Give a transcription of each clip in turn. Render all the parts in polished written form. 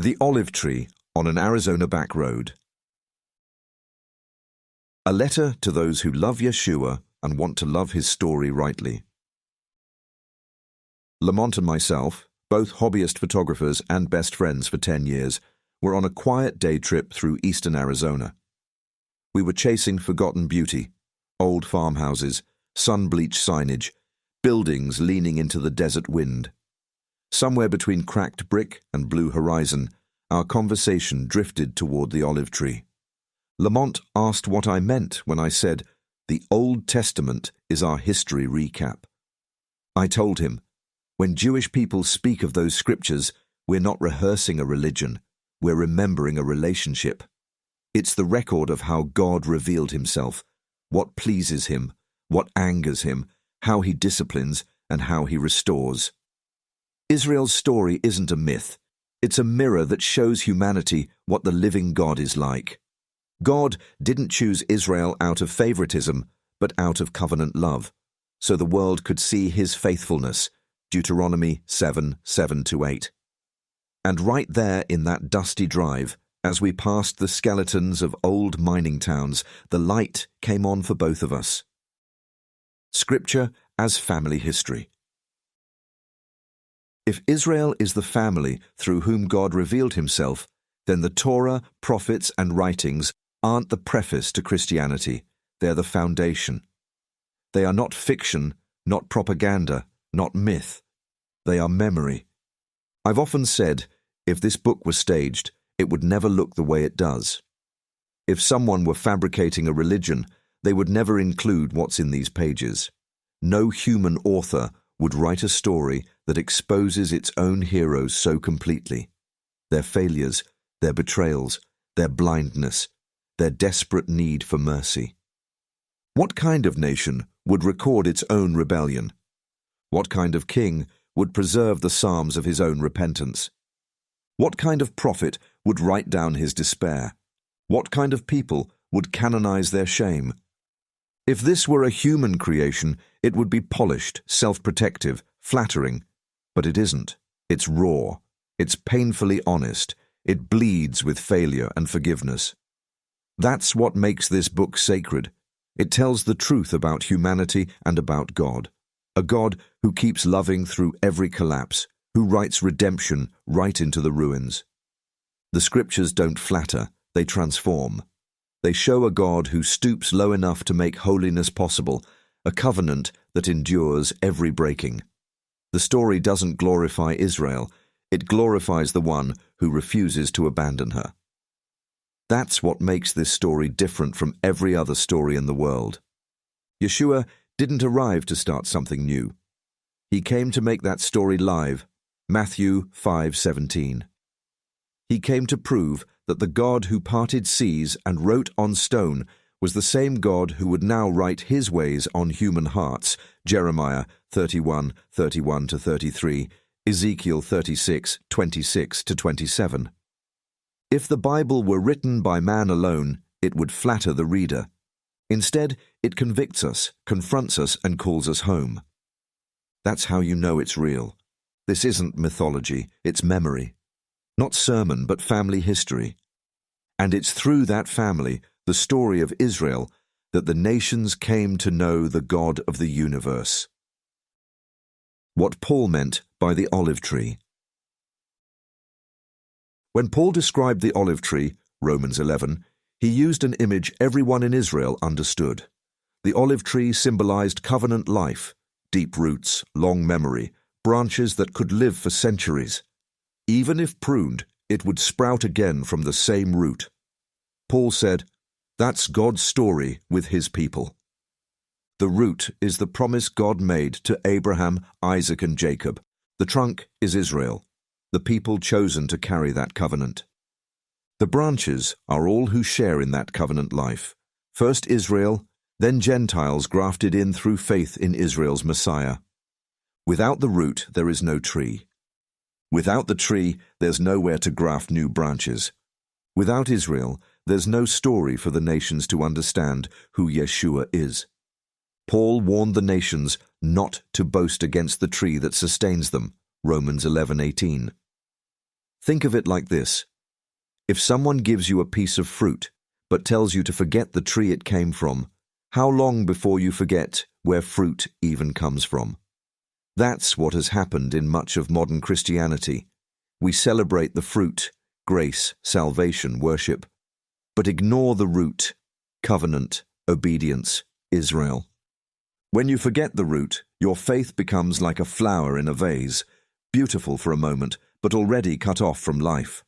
The olive tree on an Arizona back road. A letter to those who love Yeshua and want to love his story rightly. Lamont and myself, both hobbyist photographers and best friends for 10 years, were on a quiet day trip through eastern Arizona. We were chasing forgotten beauty, old farmhouses, sun-bleached signage, buildings leaning into the desert wind. Somewhere between cracked brick and blue horizon, our conversation drifted toward the olive tree. Lamont asked what I meant when I said, "The Old Testament is our history recap." I told him, when Jewish people speak of those scriptures, we're not rehearsing a religion, we're remembering a relationship. It's the record of how God revealed himself, what pleases him, what angers him, how he disciplines, and how he restores. Israel's story isn't a myth. It's a mirror that shows humanity what the living God is like. God didn't choose Israel out of favoritism, but out of covenant love, so the world could see his faithfulness, Deuteronomy 7:7-8. And right there in that dusty drive, as we passed the skeletons of old mining towns, the light came on for both of us. Scripture as family history. If Israel is the family through whom God revealed himself, then the Torah, prophets, and writings aren't the preface to Christianity, they're the foundation. They are not fiction, not propaganda, not myth. They are memory. I've often said, if this book was staged, it would never look the way it does. If someone were fabricating a religion, they would never include what's in these pages. No human author would write a story that exposes its own heroes so completely. Their failures, their betrayals, their blindness, their desperate need for mercy. What kind of nation would record its own rebellion? What kind of king would preserve the psalms of his own repentance? What kind of prophet would write down his despair? What kind of people would canonize their shame? If this were a human creation, it would be polished, self-protective, flattering. But it isn't. It's raw. It's painfully honest. It bleeds with failure and forgiveness. That's what makes this book sacred. It tells the truth about humanity and about God. A God who keeps loving through every collapse, who writes redemption right into the ruins. The scriptures don't flatter, they transform. They show a God who stoops low enough to make holiness possible, a covenant that endures every breaking. The story doesn't glorify Israel, it glorifies the one who refuses to abandon her. That's what makes this story different from every other story in the world. Yeshua didn't arrive to start something new. He came to make that story live, Matthew 5:17. He came to prove that the God who parted seas and wrote on stone was the same God who would now write his ways on human hearts, Jeremiah 31:31-33, Ezekiel 36:26-27. If the Bible were written by man alone, it would flatter the reader. Instead, it convicts us, confronts us, and calls us home. That's how you know it's real. This isn't mythology, it's memory. Not sermon, but family history. And it's through that family, the story of Israel, that the nations came to know the God of the universe. What Paul meant by the olive tree. When Paul described the olive tree, Romans 11, he used an image everyone in Israel understood. The olive tree symbolized covenant life, deep roots, long memory, branches that could live for centuries. Even if pruned, it would sprout again from the same root. Paul said, that's God's story with his people. The root is the promise God made to Abraham, Isaac, and Jacob. The trunk is Israel, the people chosen to carry that covenant. The branches are all who share in that covenant life. First Israel, then Gentiles grafted in through faith in Israel's Messiah. Without the root, there is no tree. Without the tree, there's nowhere to graft new branches. Without Israel, there's no story for the nations to understand who Yeshua is. Paul warned the nations not to boast against the tree that sustains them, Romans 11:18. Think of it like this. If someone gives you a piece of fruit, but tells you to forget the tree it came from, how long before you forget where fruit even comes from? That's what has happened in much of modern Christianity. We celebrate the fruit, grace, salvation, worship, but ignore the root, covenant, obedience, Israel. When you forget the root, your faith becomes like a flower in a vase, beautiful for a moment, but already cut off from life.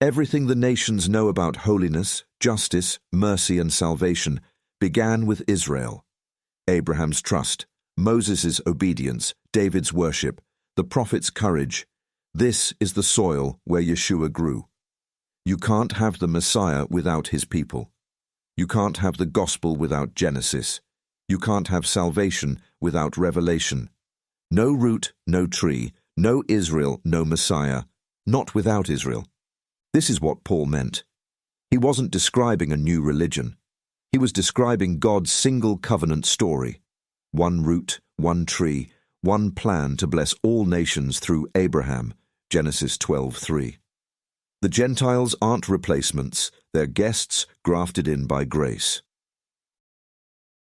Everything the nations know about holiness, justice, mercy, and salvation began with Israel. Abraham's trust, Moses' obedience, David's worship, the prophet's courage. This is the soil where Yeshua grew. You can't have the Messiah without his people. You can't have the gospel without Genesis. You can't have salvation without revelation. No root, no tree, no Israel, no Messiah, not without Israel. This is what Paul meant. He wasn't describing a new religion. He was describing God's single covenant story. One root, one tree, one plan to bless all nations through Abraham, Genesis 12:3. The Gentiles aren't replacements, they're guests grafted in by grace.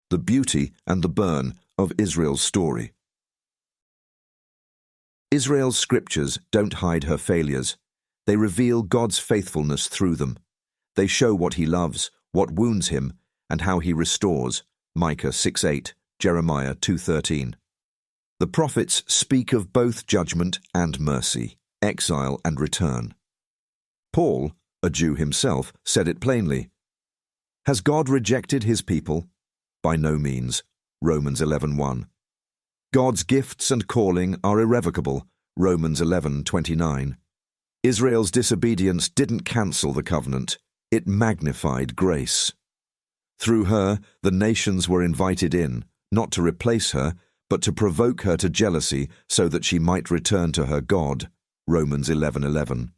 The beauty and the burn of Israel's story. Israel's scriptures don't hide her failures. They reveal God's faithfulness through them. They show what he loves, what wounds him, and how he restores, Micah 6:8, Jeremiah 2:13. The prophets speak of both judgment and mercy, exile and return. Paul, a Jew himself, said it plainly. Has God rejected his people? By no means, Romans 11:1. God's gifts and calling are irrevocable, Romans 11:29. Israel's disobedience didn't cancel the covenant, it magnified grace. Through her, the nations were invited in, not to replace her, but to provoke her to jealousy so that she might return to her God, Romans 11:11.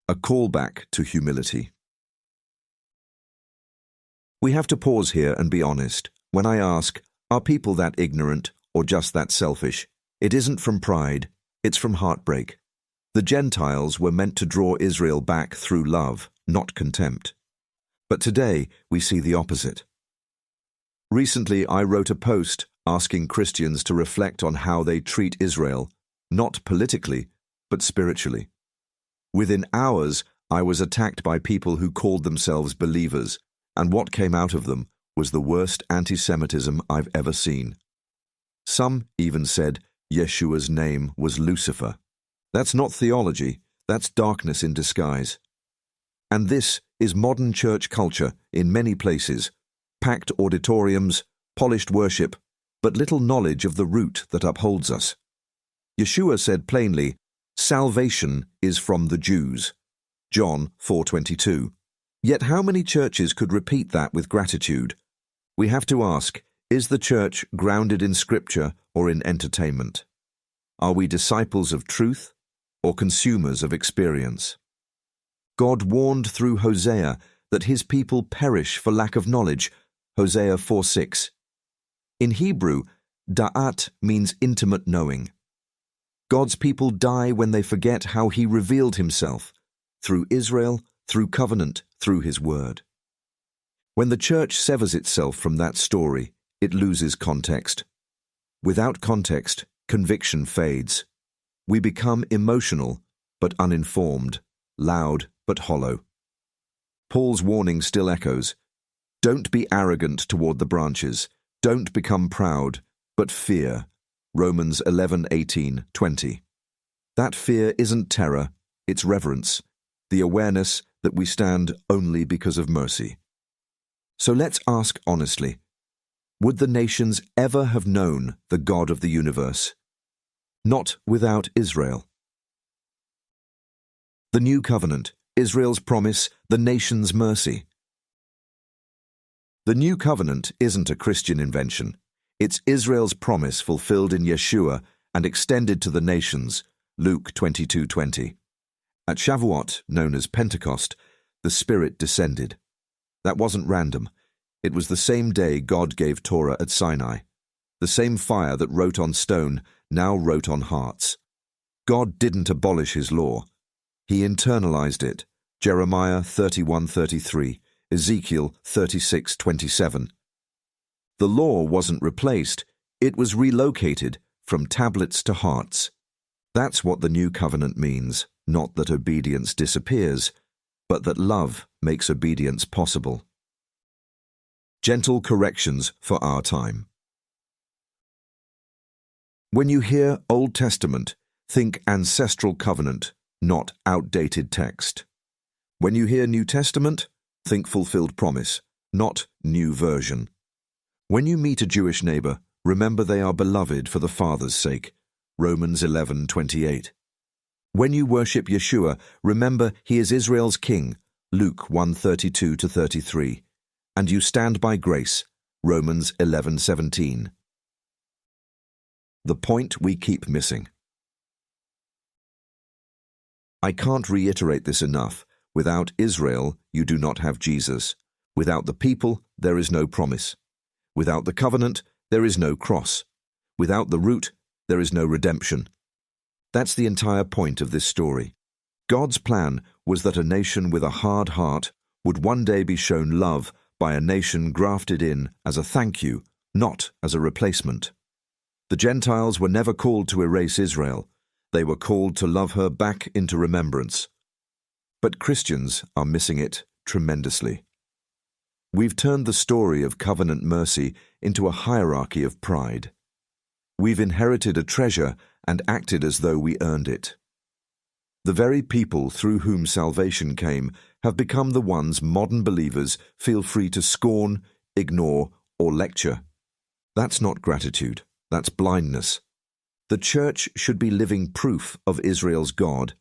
A callback to humility. We have to pause here and be honest. When I ask, are people that ignorant or just that selfish? It isn't from pride, it's from heartbreak. The Gentiles were meant to draw Israel back through love, not contempt. But today we see the opposite. Recently I wrote a post asking Christians to reflect on how they treat Israel, not politically, but spiritually. Within hours, I was attacked by people who called themselves believers, and what came out of them was the worst anti-Semitism I've ever seen. Some even said Yeshua's name was Lucifer. That's not theology, that's darkness in disguise. And this is modern church culture in many places, packed auditoriums, polished worship, but little knowledge of the root that upholds us. Yeshua said plainly, salvation is from the Jews, John 4:22. Yet how many churches could repeat that with gratitude? We have to ask, is the church grounded in Scripture or in entertainment? Are we disciples of truth or consumers of experience? God warned through Hosea that his people perish for lack of knowledge, Hosea 4:6. In Hebrew, da'at means intimate knowing. God's people die when they forget how he revealed himself, through Israel, through covenant, through his word. When the church severs itself from that story, it loses context. Without context, conviction fades. We become emotional but uninformed, loud but hollow. Paul's warning still echoes. Don't be arrogant toward the branches. Don't become proud, but fear. Romans 11:18-20. That fear isn't terror, it's reverence, the awareness that we stand only because of mercy. So let's ask honestly, would the nations ever have known the God of the universe? Not without Israel. The New Covenant, Israel's promise, the nation's mercy. The New Covenant isn't a Christian invention. It's Israel's promise fulfilled in Yeshua and extended to the nations, Luke 22:20. At Shavuot, known as Pentecost, the Spirit descended. That wasn't random. It was the same day God gave Torah at Sinai. The same fire that wrote on stone now wrote on hearts. God didn't abolish his law. He internalized it. Jeremiah 31:33, Ezekiel 36:27. The law wasn't replaced, it was relocated from tablets to hearts. That's what the new covenant means, not that obedience disappears, but that love makes obedience possible. Gentle corrections for our time. When you hear Old Testament, think ancestral covenant, not outdated text. When you hear New Testament, think fulfilled promise, not new version. When you meet a Jewish neighbor, remember they are beloved for the Father's sake. Romans 11:28. When you worship Yeshua, remember he is Israel's king. Luke 1:32-33. And you stand by grace. Romans 11:17. The point we keep missing. I can't reiterate this enough. Without Israel, you do not have Jesus. Without the people, there is no promise. Without the covenant, there is no cross. Without the root, there is no redemption. That's the entire point of this story. God's plan was that a nation with a hard heart would one day be shown love by a nation grafted in as a thank you, not as a replacement. The Gentiles were never called to erase Israel. They were called to love her back into remembrance. But Christians are missing it tremendously. We've turned the story of covenant mercy into a hierarchy of pride. We've inherited a treasure and acted as though we earned it. The very people through whom salvation came have become the ones modern believers feel free to scorn, ignore, or lecture. That's not gratitude, that's blindness. The church should be living proof of Israel's God,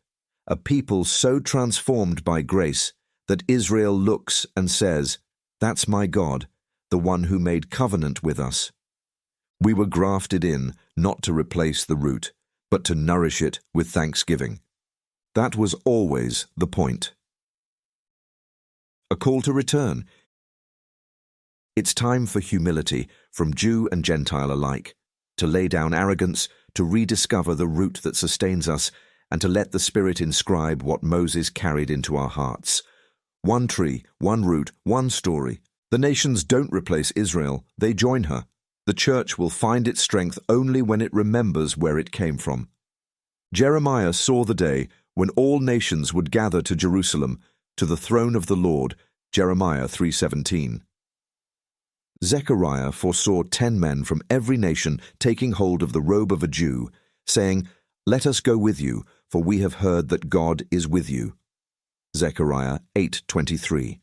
a people so transformed by grace that Israel looks and says, "That's my God, the one who made covenant with us." We were grafted in not to replace the root, but to nourish it with thanksgiving. That was always the point. A call to return. It's time for humility from Jew and Gentile alike, to lay down arrogance, to rediscover the root that sustains us, and to let the Spirit inscribe what Moses carried into our hearts. One tree, one root, one story. The nations don't replace Israel, they join her. The church will find its strength only when it remembers where it came from. Jeremiah saw the day when all nations would gather to Jerusalem, to the throne of the Lord, Jeremiah 3:17. Zechariah foresaw 10 men from every nation taking hold of the robe of a Jew, saying, "Let us go with you, for we have heard that God is with you." Zechariah 8:23.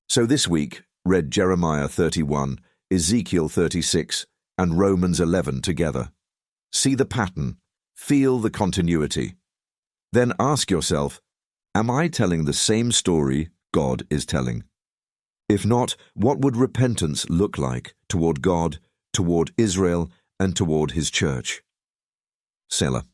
So this week, read Jeremiah 31, Ezekiel 36, and Romans 11 together. See the pattern, feel the continuity. Then ask yourself, am I telling the same story God is telling? If not, what would repentance look like toward God, toward Israel, and toward His church? Selah.